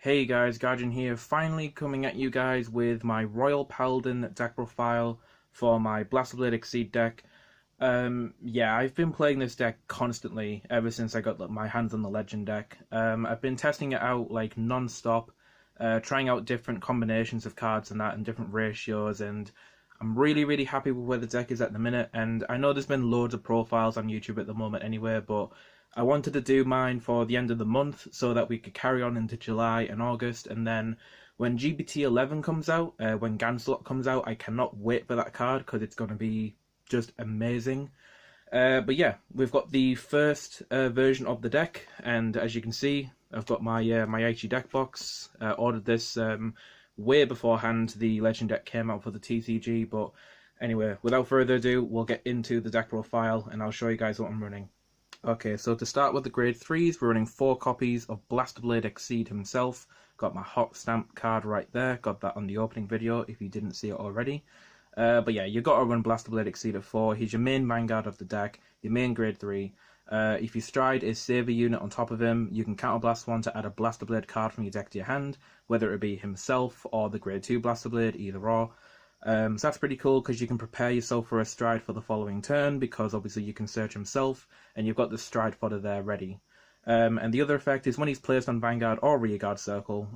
Hey guys, Guardian here, finally coming at you guys with my Royal Paladin deck profile for my Blasterblade Exceed deck. Yeah, I've been playing this deck constantly ever since I got my hands on the Legend deck. I've been testing it out like non-stop, trying out different combinations of cards and that and different ratios, and I'm really happy with where the deck is at the minute. And I know there's been loads of profiles on YouTube at the moment anyway, but I wanted to do mine for the end of the month so that we could carry on into July and August, and then when GBT 11 comes out, when Ganslot comes out, I cannot wait for that card because it's going to be just amazing. But yeah, we've got the first version of the deck, and as you can see, I've got my my Aichi deck box. Ordered this way beforehand the Legend deck came out for the TCG, but anyway, without further ado, we'll get into the deck profile and I'll show you guys what I'm running. Okay, so to start with the grade 3s, we're running 4 copies of Blasterblade Exceed himself. Got my hot stamp card right there, got that on the opening video if you didn't see it already. But yeah, you've got to run Blasterblade Exceed at 4. He's your main vanguard of the deck, your main grade 3. If you stride a Saver unit on top of him, you can counterblast one to add a Blasterblade card from your deck to your hand, whether it be himself or the grade 2 Blasterblade, either or. So that's pretty cool because you can prepare yourself for a stride for the following turn, because obviously you can search himself and you've got the stride fodder there ready. And the other effect is when he's placed on Vanguard or Rearguard Circle,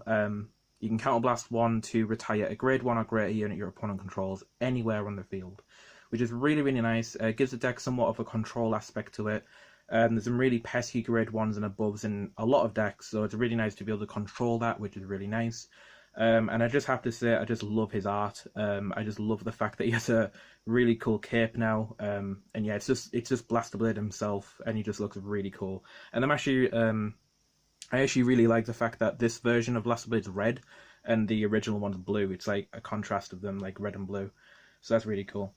you can counterblast one to retire a grade 1 or greater unit your opponent controls anywhere on the field, which is really nice. It gives the deck somewhat of a control aspect to it. There's some really pesky grade 1s and aboves in a lot of decks, so it's really nice to be able to control that, which is really nice. And I just have to say, I just love his art. I just love the fact that he has a really cool cape now. And yeah, it's just Blasterblade himself, and he just looks really cool. And I actually really like the fact that this version of Blasterblade's red, and the original one's blue. It's like a contrast of them, like red and blue. So that's really cool.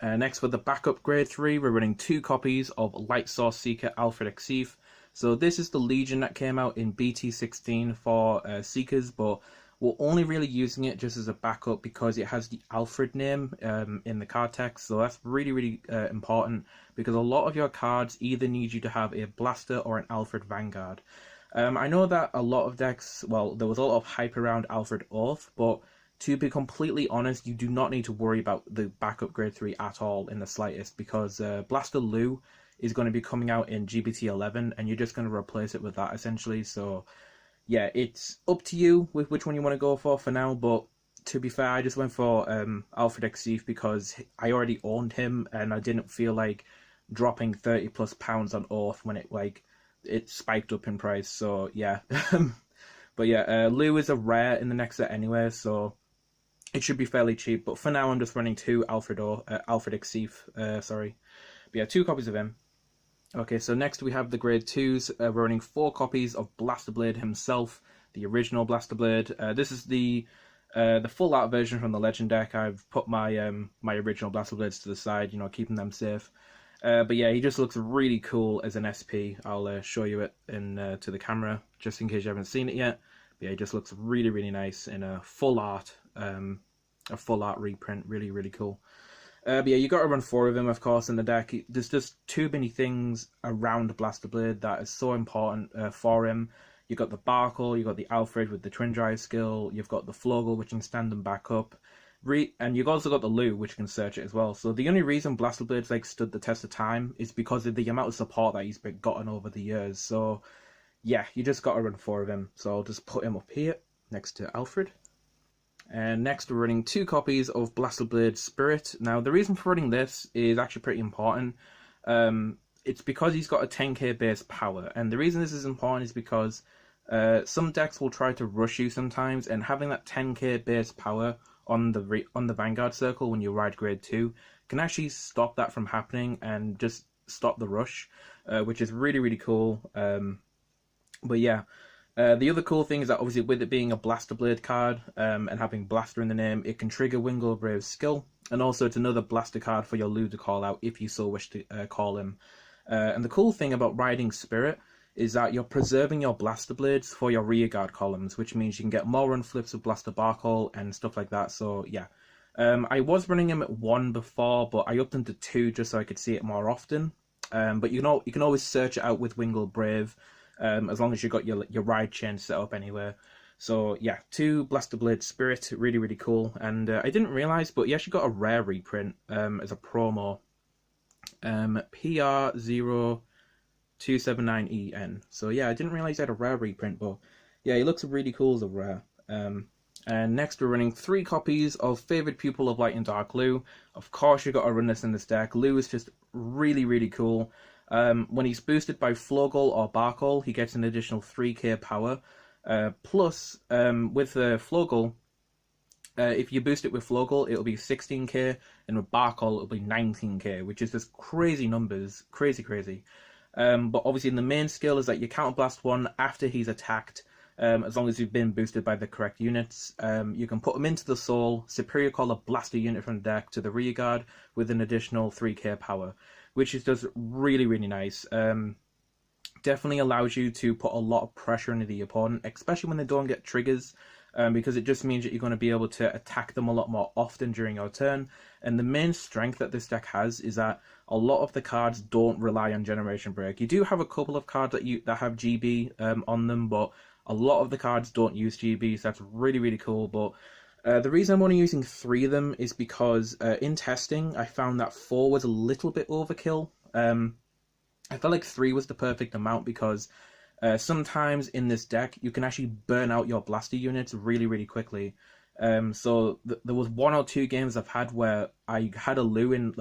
Next, for the backup grade 3, we're running 2 copies of Lightsource Seeker Alfred Exeef. So this is the Legion that came out in BT16 for Seekers, but we're only really using it just as a backup because it has the Alfred name in the card text, so that's really important, because a lot of your cards either need you to have a Blaster or an Alfred Vanguard. I know that a lot of decks, well, there was a lot of hype around Alfred Oath, but to be completely honest, you do not need to worry about the backup grade 3 at all in the slightest, because Blaster Lou is going to be coming out in GBT 11, and you're just going to replace it with that essentially, so yeah, it's up to you with which one you want to go for now, but to be fair, I just went for Alfred Exeef because I already owned him and I didn't feel like dropping £30+ on Oath when it spiked up in price, so yeah. But yeah, Lou is a rare in the next set anyway, so it should be fairly cheap, but for now I'm just running 2 Alfred Exeef, sorry. But yeah, 2 copies of him. Okay, so next we have the grade 2s. We're running 4 copies of Blasterblade himself, the original Blasterblade. This is the full art version from the Legend deck. I've put my my original Blasterblades to the side, you know, keeping them safe. But yeah, he just looks really cool as an SP. I'll show you it to the camera just in case you haven't seen it yet. But yeah, he just looks really nice in a full art reprint. Really cool. But yeah, you got to run 4 of them, of course, in the deck. There's just too many things around Blasterblade that is so important for him. You've got the Barkle, you've got the Alfred with the Twin Drive skill, you've got the Flogel, which can stand them back up, and you've also got the Lou, which can search it as well. So the only reason Blasterblade's stood the test of time is because of the amount of support that he's gotten over the years. So yeah, you just got to run 4 of him. So I'll just put him up here next to Alfred. And next we're running 2 copies of Blasterblade Spirit. Now the reason for running this is actually pretty important. It's because he's got a 10k base power, and the reason this is important is because some decks will try to rush you sometimes, and having that 10k base power on the Vanguard Circle when you ride grade 2 can actually stop that from happening and just stop the rush, which is really cool. But yeah. The other cool thing is that obviously with it being a Blasterblade card and having Blaster in the name, it can trigger Winglebrave's skill, and also it's another Blaster card for your Lou to call out if you so wish to call him. And the cool thing about riding Spirit is that you're preserving your Blasterblades for your rearguard columns, which means you can get more run flips with Blaster Barkle and stuff like that, so yeah. I was running him at 1 before, but I upped him to 2 just so I could see it more often. But you can always search it out with Winglebrave, as long as you've got your ride chain set up anyway. So yeah, 2 Blaster Blade Spirit, really, really cool. And I didn't realize, but he actually got a rare reprint as a promo. PR0279EN. So yeah, I didn't realize he had a rare reprint, but yeah, he looks really cool as a rare. And next we're running 3 copies of Favored Pupil of Light and Dark Lou. Of course you got to run this in this deck. Lou is just really, really cool. When he's boosted by Floggle or Barkle, he gets an additional 3k power. Plus, with Floggle, if you boost it with Floggle, it'll be 16k, and with Barkle, it'll be 19k, which is just crazy numbers. Crazy, crazy. But obviously, the main skill is that you counterblast one after he's attacked. As long as you've been boosted by the correct units, you can put them into the soul, superior call a blaster unit from the deck to the rear guard with an additional 3k power, which is just really, really nice. Definitely allows you to put a lot of pressure into the opponent, especially when they don't get triggers, because it just means that you're going to be able to attack them a lot more often during your turn. And the main strength that this deck has is that a lot of the cards don't rely on Generation Break. You do have a couple of cards that have GB on them, but a lot of the cards don't use GB, so that's really, really cool. But the reason I'm only using 3 of them is because in testing, I found that 4 was a little bit overkill. I felt like 3 was the perfect amount because sometimes in this deck, you can actually burn out your blaster units really, really quickly. So there was 1 or 2 games I've had where I had a Lou in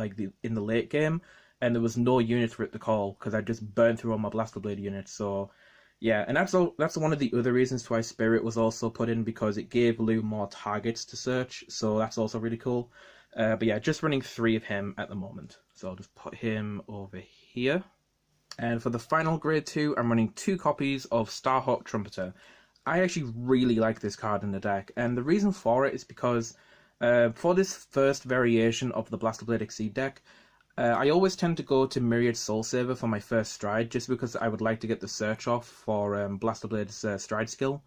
in the late game, and there was no units for it to call because I just burned through all my Blaster Blade units. So yeah, and that's one of the other reasons why Spirit was also put in, because it gave Lou more targets to search. So that's also really cool. But yeah, just running 3 of him at the moment. So I'll just put him over here. And for the final grade 2, I'm running 2 copies of Starhawk Trumpeter. I actually really like this card in the deck, and the reason for it is because for this first variation of the Blaster Blade Exceed deck, I always tend to go to Myriad Soul Saver for my first stride, just because I would like to get the search off for Blaster Blade's stride skill.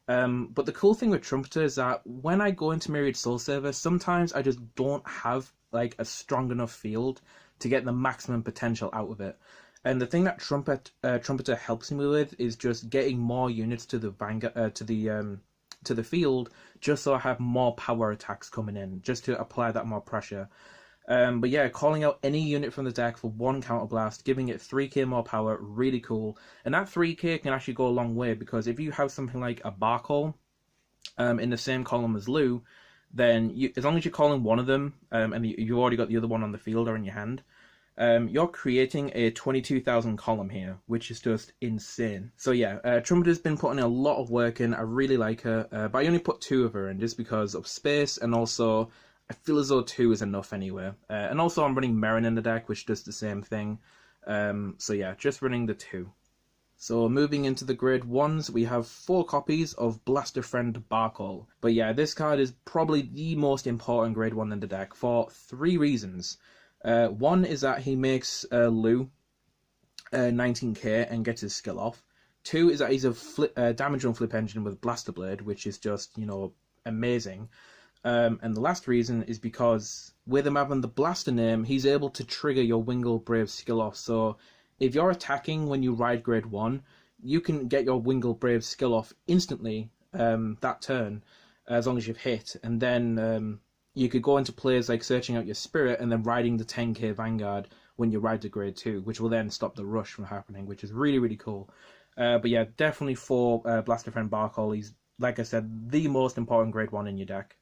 But the cool thing with Trumpeter is that when I go into Myriad Soul Saver, sometimes I just don't have like a strong enough field to get the maximum potential out of it. And the thing that Trumpeter helps me with is just getting more units to the to the field, just so I have more power attacks coming in, just to apply that more pressure. But yeah, calling out any unit from the deck for 1 counterblast, giving it 3k more power, really cool. And that 3k can actually go a long way, because if you have something like a Barkle in the same column as Lou, then as long as you're calling one of them, and you've already got the other one on the field or in your hand, you're creating a 22,000 column here, which is just insane. So yeah, Trumpeter's been putting a lot of work in. I really like her, but I only put 2 of her in just because of space, and also I feel as though 2 is enough anyway. And also I'm running Merrin in the deck, which does the same thing. So yeah, just running the 2. So moving into the grade 1s, we have 4 copies of Blaster Friend Barkle. But yeah, this card is probably the most important grade 1 in the deck for 3 reasons. One is that he makes Lou 19k and gets his skill off. 2 is that he's a damage on flip engine with Blaster Blade, which is just, amazing. And the last reason is because with him having the Blaster name, he's able to trigger your Wingull Brave skill off. So if you're attacking when you ride grade 1, you can get your Wingull Brave skill off instantly that turn, as long as you've hit. And then you could go into plays like searching out your Spirit and then riding the 10k Vanguard when you ride to grade 2, which will then stop the rush from happening, which is really, really cool. But yeah, definitely for Blaster Friend Barkle, he's, like I said, the most important grade 1 in your deck.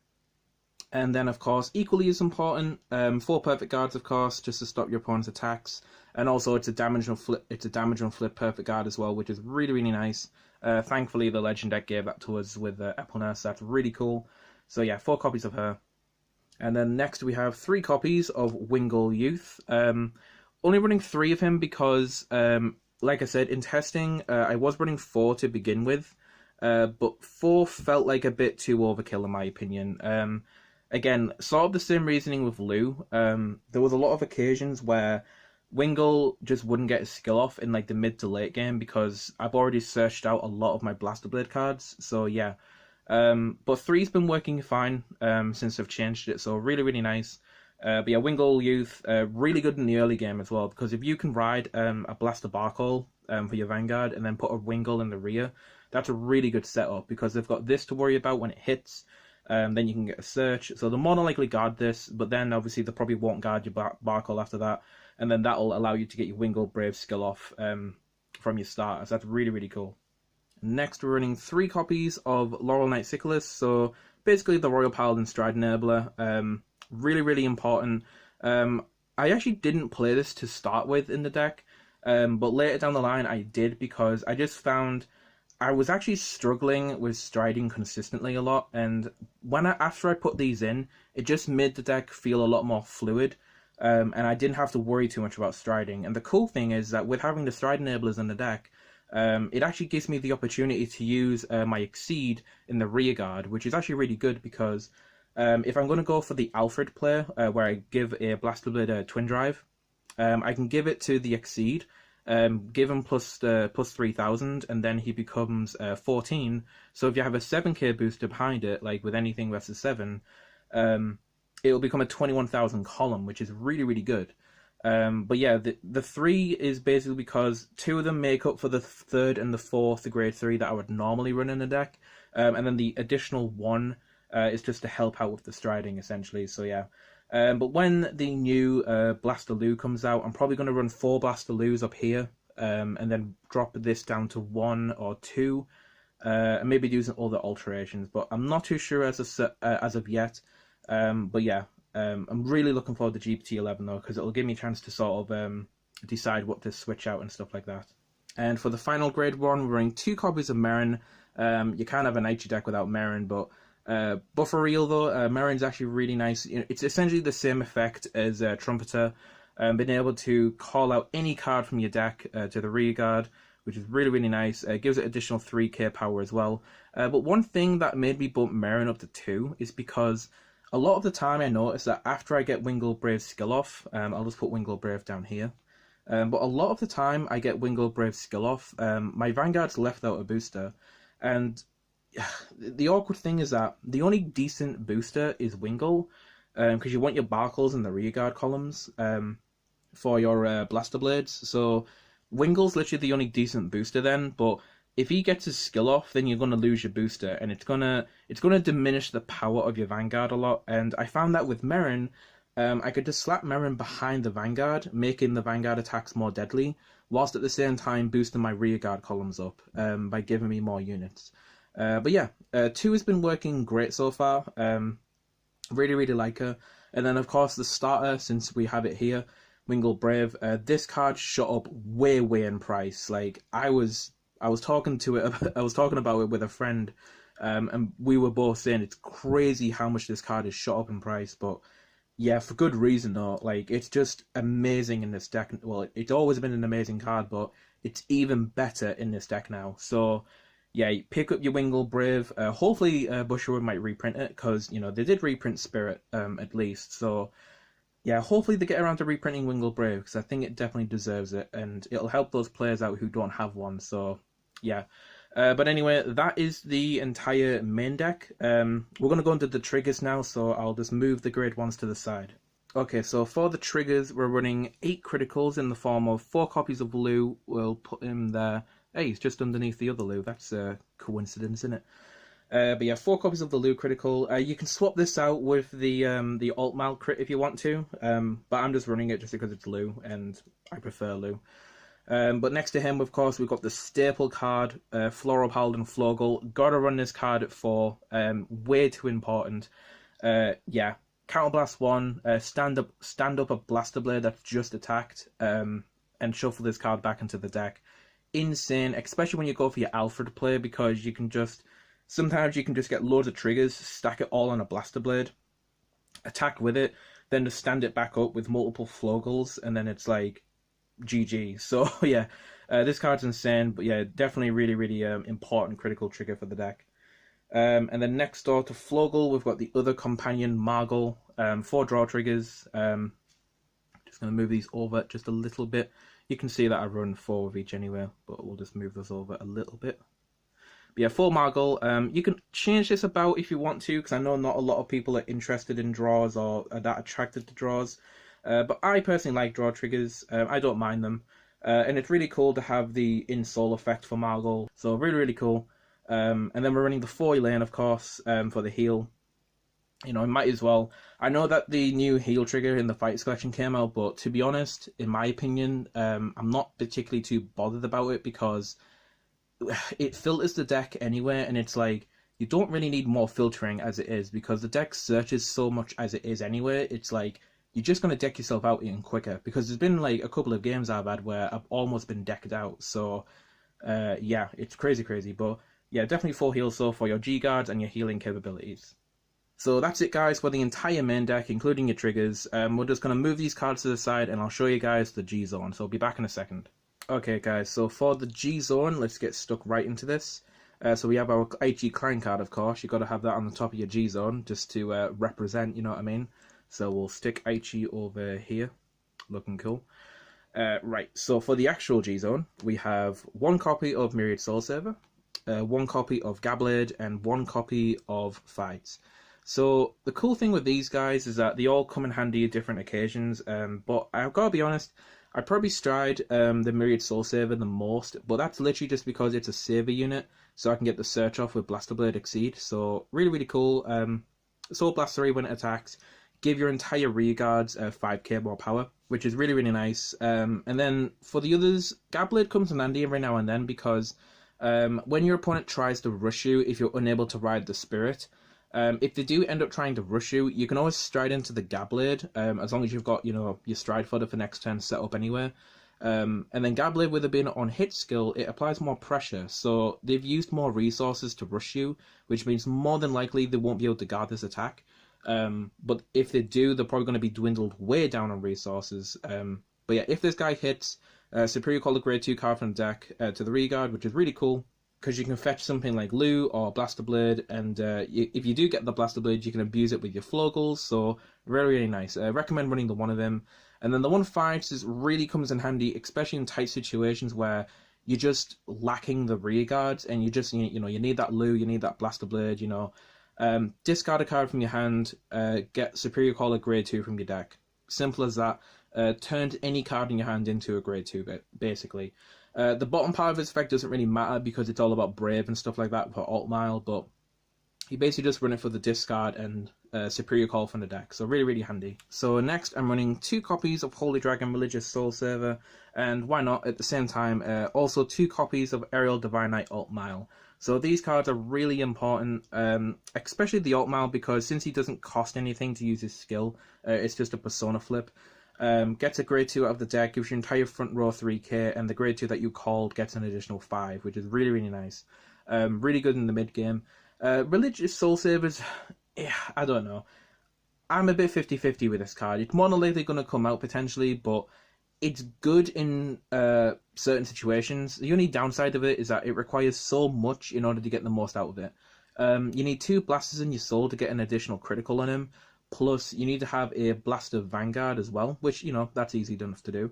And then, of course, equally as important, 4 perfect guards, of course, just to stop your opponent's attacks. And also, it's a damage on flip. It's a damage on flip perfect guard as well, which is really, really nice. Thankfully, the Legend deck gave that to us with Epona, so that's really cool. So yeah, 4 copies of her. And then next we have 3 copies of Wingull Youth. Only running 3 of him because, like I said, in testing, I was running 4 to begin with. But 4 felt like a bit too overkill in my opinion. Again, sort of the same reasoning with Lou. There was a lot of occasions where Wingull just wouldn't get his skill off in like the mid to late game because I've already searched out a lot of my Blaster Blade cards. So yeah, but 3's been working fine since I've changed it. So really, really nice. But yeah, Wingull Youth, really good in the early game as well, because if you can ride a Blaster Barkle for your Vanguard and then put a Wingull in the rear, that's a really good setup because they've got this to worry about when it hits. Then you can get a search. So they'll more than likely guard this, but then obviously they probably won't guard your Barkle after that. And then that'll allow you to get your Wingull Brave skill off from your starters. That's really, really cool. Next, we're running 3 copies of Laurel Knight Siculus. So basically the Royal Paladin Stride Enabler. Really, really important. I actually didn't play this to start with in the deck, but later down the line I did because I just found I was actually struggling with striding consistently a lot, and after I put these in, it just made the deck feel a lot more fluid, and I didn't have to worry too much about striding. And the cool thing is that with having the stride enablers in the deck, it actually gives me the opportunity to use my Exceed in the rear guard, which is actually really good because if I'm going to go for the Alfred play, where I give a Blastoblade a Twin Drive, I can give it to the Exceed, give him plus 3,000, and then he becomes 14. So if you have a 7k booster behind it, like with anything versus 7, it'll become a 21,000 column, which is really, really good. But yeah, the 3 is basically because 2 of them make up for the 3rd and the 4th, the grade 3 that I would normally run in a deck, and then the additional 1 is just to help out with the striding, essentially. So yeah. But when the new Blastooloo comes out, I'm probably going to run 4 Blastooloos up here, and then drop this down to 1 or 2, and maybe do some other alterations. But I'm not too sure as of yet. But yeah, I'm really looking forward to GPT-11 though, because it'll give me a chance to sort of decide what to switch out and stuff like that. And for the final grade 1, we're running 2 copies of Meren. You can't have a Nightshade deck without Meren, but Buffereel though, Meren's actually really nice. It's essentially the same effect as Trumpeter, being able to call out any card from your deck to the rear guard, which is really, really nice. It gives it additional 3k power as well. But one thing that made me bump Meren up to 2 is because a lot of the time I notice that after I get Wingull Brave skill off, I'll just put Wingull Brave down here, but a lot of the time I get Wingull Brave skill off, my Vanguard's left out a booster, and the awkward thing is that the only decent booster is Wingull, because you want your Barkles in the rearguard columns for your Blaster Blades. So Wingull's literally the only decent booster then, but if he gets his skill off, then you're going to lose your booster, and it's gonna diminish the power of your Vanguard a lot. And I found that with Meren, I could just slap Meren behind the Vanguard, making the Vanguard attacks more deadly, whilst at the same time boosting my rearguard columns up by giving me more units. But yeah, 2 has been working great so far. Really, really like her. And then, of course, the starter, since we have it here, Wingull Brave. This card shot up way, way in price. Like, I was talking about it with a friend, and we were both saying it's crazy how much this card has shot up in price. But yeah, for good reason though. Like, it's just amazing in this deck. Well, it's always been an amazing card, but it's even better in this deck now. So yeah, pick up your Wingull Brave. Hopefully Busherwood might reprint it, because they did reprint Spirit at least. So yeah, hopefully they get around to reprinting Wingull Brave, because I think it definitely deserves it, and it'll help those players out who don't have one. So yeah. But anyway, that is the entire main deck. We're going to go into the triggers now, so I'll just move the grade 1s to the side. Okay, so for the triggers, we're running 8 criticals in the form of 4 copies of Lou. We'll put him there. Hey, he's just underneath the other Lou. That's a coincidence, isn't it? But yeah, 4 copies of the Lou critical. You can swap this out with the Alt-Mal crit if you want to, but I'm just running it just because it's Lou, and I prefer Lou. But next to him, of course, we've got the staple card, Floral Paladin Flogel. Gotta run this card at 4. Way too important. Yeah, Counterblast 1, stand up a Blaster Blade that's just attacked, and shuffle this card back into the deck. Insane, especially when you go for your Alfred play, because sometimes you can just get loads of triggers, stack it all on a Blaster Blade, attack with it, then just stand it back up with multiple Flogels, and then it's like GG. So yeah, this card's insane, but yeah, definitely really, really important critical trigger for the deck. And then next door to Flogel, we've got the other companion, Margle. 4 draw triggers. Just going to move these over just a little bit. You can see that I run 4 of each anyway, but we'll just move those over a little bit. But yeah, 4 Margle. You can change this about if you want to, because I know not a lot of people are interested in draws or are that attracted to draws. But I personally like draw triggers. I don't mind them. And it's really cool to have the in-soul effect for Margle. So really, really cool. And then we're running the 4 lane, of course, for the heal. You know, I might as well. I know that the new heal trigger in the Fighters Collection came out, but to be honest, in my opinion, I'm not particularly too bothered about it because it filters the deck anyway, and it's like, you don't really need more filtering as it is because the deck searches so much as it is anyway. It's like, you're just going to deck yourself out even quicker because there's been like a couple of games I've had where I've almost been decked out. So, yeah, it's crazy. But yeah, definitely 4 heals so for your G-Guards and your healing capabilities. So that's it, guys, for the entire main deck, including your triggers. We're just going to move these cards to the side and I'll show you guys the G-Zone. So I'll be back in a second. Okay, guys, so for the G-Zone, let's get stuck right into this. So we have our IG Klein card, of course. You've got to have that on the top of your G-Zone just to represent, you know what I mean? So we'll stick IG over here. Looking cool. Right, so for the actual G-Zone, we have 1 copy of Myriad Soul Saver, 1 copy of Gabblade, and 1 copy of Fights. So the cool thing with these guys is that they all come in handy at different occasions, but I've got to be honest, I probably stride the Myriad Soul Saver the most, but that's literally just because it's a saver unit, so I can get the search off with Blaster Blade Exceed. So really cool. Soul Blast 3 when it attacks, give your entire rear guards 5k more power, which is really nice. And then for the others, Gabblade comes in handy every now and then because when your opponent tries to rush you, if you're unable to ride the Spirit, if they do end up trying to rush you, you can always stride into the Gabblade, as long as you've got, you know, your stride fodder for next turn set up anywhere. And then Gabblade, with it being on hit skill, it applies more pressure, so they've used more resources to rush you, which means more than likely they won't be able to guard this attack. But if they do, they're probably going to be dwindled way down on resources. But yeah, if this guy hits, Superior Call the Grade 2 card from the deck to the rear guard, which is really cool, because you can fetch something like Lou or Blaster Blade, and if you do get the Blaster Blade, you can abuse it with your Flogles, so really nice. I recommend running the one of them. And then the 1 Fights really comes in handy, especially in tight situations where you're just lacking the rear guards, and you just, you know, you need that Lou, you need that Blaster Blade, you know. Discard a card from your hand, get Superior Caller Grade 2 from your deck. Simple as that. Turned any card in your hand into a Grade 2, basically. The bottom part of its effect doesn't really matter because it's all about Brave and stuff like that for Alt Mile, but you basically just run it for the discard and Superior Call from the deck, so really handy. So next I'm running 2 copies of Holy Dragon Religious Soul Saver, and why not, at the same time, also 2 copies of Aerial Divine Knight Alt Mile. So these cards are really important, especially the Alt Mile, because since he doesn't cost anything to use his skill, it's just a Persona flip. Gets a Grade 2 out of the deck, gives your entire front row 3k, and the Grade 2 that you called gets an additional 5, which is really nice. Really good in the mid game. Religious Soul Savers, yeah, I don't know. I'm a bit 50-50 with this card. It's more than likely going to come out potentially, but it's good in certain situations. The only downside of it is that it requires so much in order to get the most out of it. You need 2 blasters in your soul to get an additional critical on him. Plus, you need to have a Blaster Vanguard as well, which, you know, that's easy enough to do.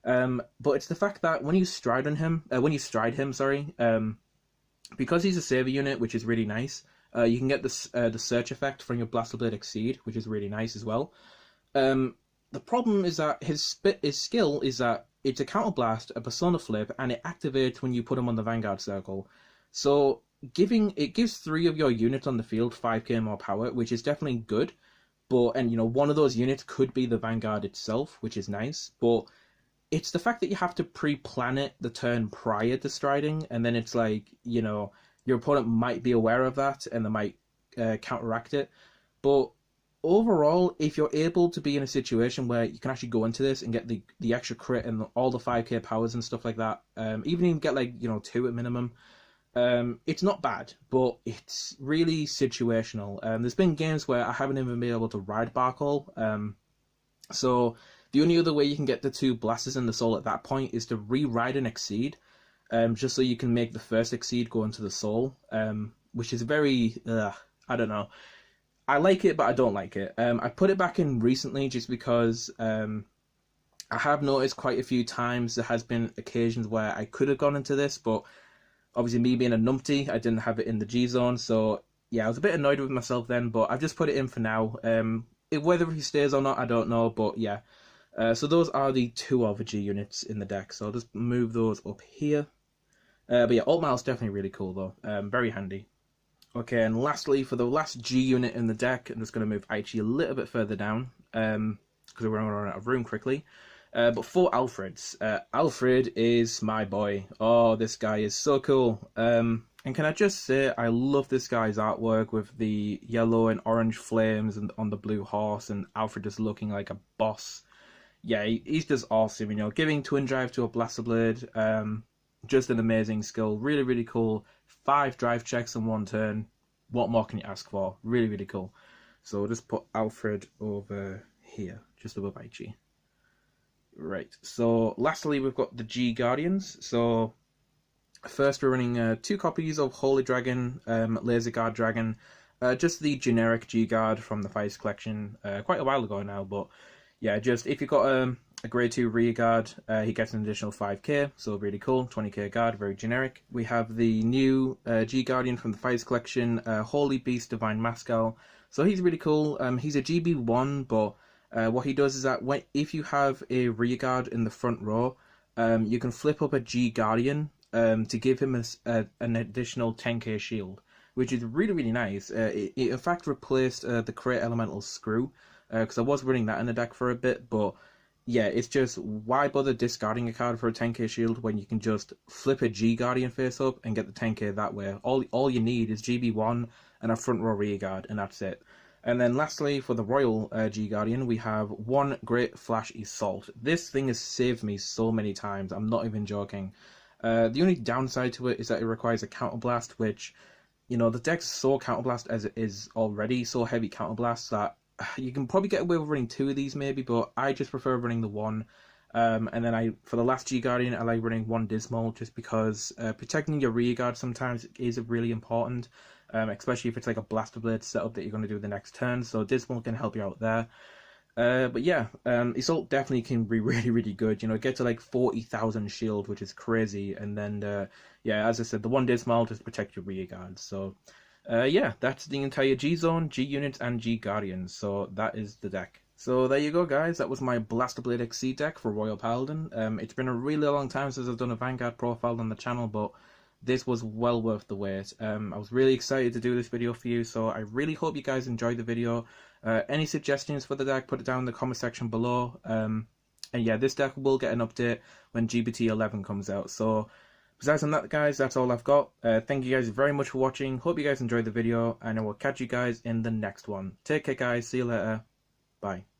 But it's the fact that when you stride him, because he's a saver unit, which is really nice, you can get the search effect from your Blaster Blade Exceed, which is really nice as well. The problem is that his skill is that it's a Counter Blast, a Persona Flip, and it activates when you put him on the Vanguard circle. So it gives 3 of your units on the field 5k more power, which is definitely good. And you know, one of those units could be the Vanguard itself, which is nice, but it's the fact that you have to pre-plan it the turn prior to striding, and then it's like, you know, your opponent might be aware of that, and they might counteract it. But overall, if you're able to be in a situation where you can actually go into this and get the extra crit and all the 5k powers and stuff like that, even if you get, like, you know, 2 at minimum, it's not bad, but it's really situational. There's been games where I haven't even been able to ride Barkle, so the only other way you can get the 2 blasters in the soul at that point is to re-ride an Exceed, just so you can make the first Exceed go into the soul, which is very, I don't know. I like it, but I don't like it. I put it back in recently just because I have noticed quite a few times there has been occasions where I could have gone into this, but obviously, me being a numpty, I didn't have it in the G-Zone, so yeah, I was a bit annoyed with myself then, but I've just put it in for now. Whether he stays or not, I don't know, but yeah. So those are the 2 of G units in the deck, so I'll just move those up here. But yeah, Alt Mile's definitely really cool though. Very handy. Okay, and lastly, for the last G unit in the deck, I'm just going to move Aichi a little bit further down, because we're running out of room quickly. But for Alfred's, Alfred is my boy. Oh, this guy is so cool. And can I just say, I love this guy's artwork with the yellow and orange flames and on the blue horse, and Alfred just looking like a boss. Yeah, he's just awesome, you know, giving Twin Drive to a Blaster Blade, just an amazing skill, really, really cool. 5 drive checks in 1 turn, what more can you ask for? Really, really cool. So we'll just put Alfred over here, just above Aichi. Right, so lastly we've got the G Guardians. So first we're running 2 copies of Holy Dragon, Laser Guard Dragon, just the generic G Guard from the Fires collection, quite a while ago now, but yeah, just if you've got a grade 2 rear guard, he gets an additional 5k, so really cool. 20k guard, very generic. We have the new G Guardian from the Fires collection, Holy Beast Divine Mascal. So he's really cool. He's a GB1, but what he does is that if you have a rear guard in the front row, you can flip up a G Guardian to give him an additional 10k shield, which is really, really nice. It in fact replaced the Crate Elemental Screw, because I was running that in the deck for a bit, but yeah, it's just, why bother discarding a card for a 10k shield when you can just flip a G Guardian face up and get the 10k that way. All you need is GB1 and a front row rear guard, and that's it. And then lastly, for the Royal G Guardian, we have 1 Great Flash Assault. This thing has saved me so many times, I'm not even joking. The only downside to it is that it requires a Counterblast, which, you know, the deck's so Counterblast as it is already, so heavy Counterblast that you can probably get away with running 2 of these maybe, but I just prefer running the 1. And then for the last G Guardian, I like running 1 Dismal, just because protecting your rear guard sometimes is really important, especially if it's like a Blaster Blade setup that you're going to do the next turn, so Dismal can help you out there. But yeah, Assault definitely can be really, really good. You know, get to like 40,000 shield, which is crazy, and then, yeah, as I said, the 1 Dismal just protect your rear guard, so... yeah, that's the entire G Zone, G Units, and G Guardians, so that is the deck. So there you go, guys, that was my Blaster Blade XC deck for Royal Paladin. It's been a really long time since I've done a Vanguard profile on the channel, but this was well worth the wait. I was really excited to do this video for you, so I really hope you guys enjoyed the video. Any suggestions for the deck, put it down in the comment section below. And yeah, this deck will get an update when GBT 11 comes out, so... Besides that, guys, that's all I've got. Thank you guys very much for watching. Hope you guys enjoyed the video, and I will catch you guys in the next one. Take care, guys. See you later. Bye.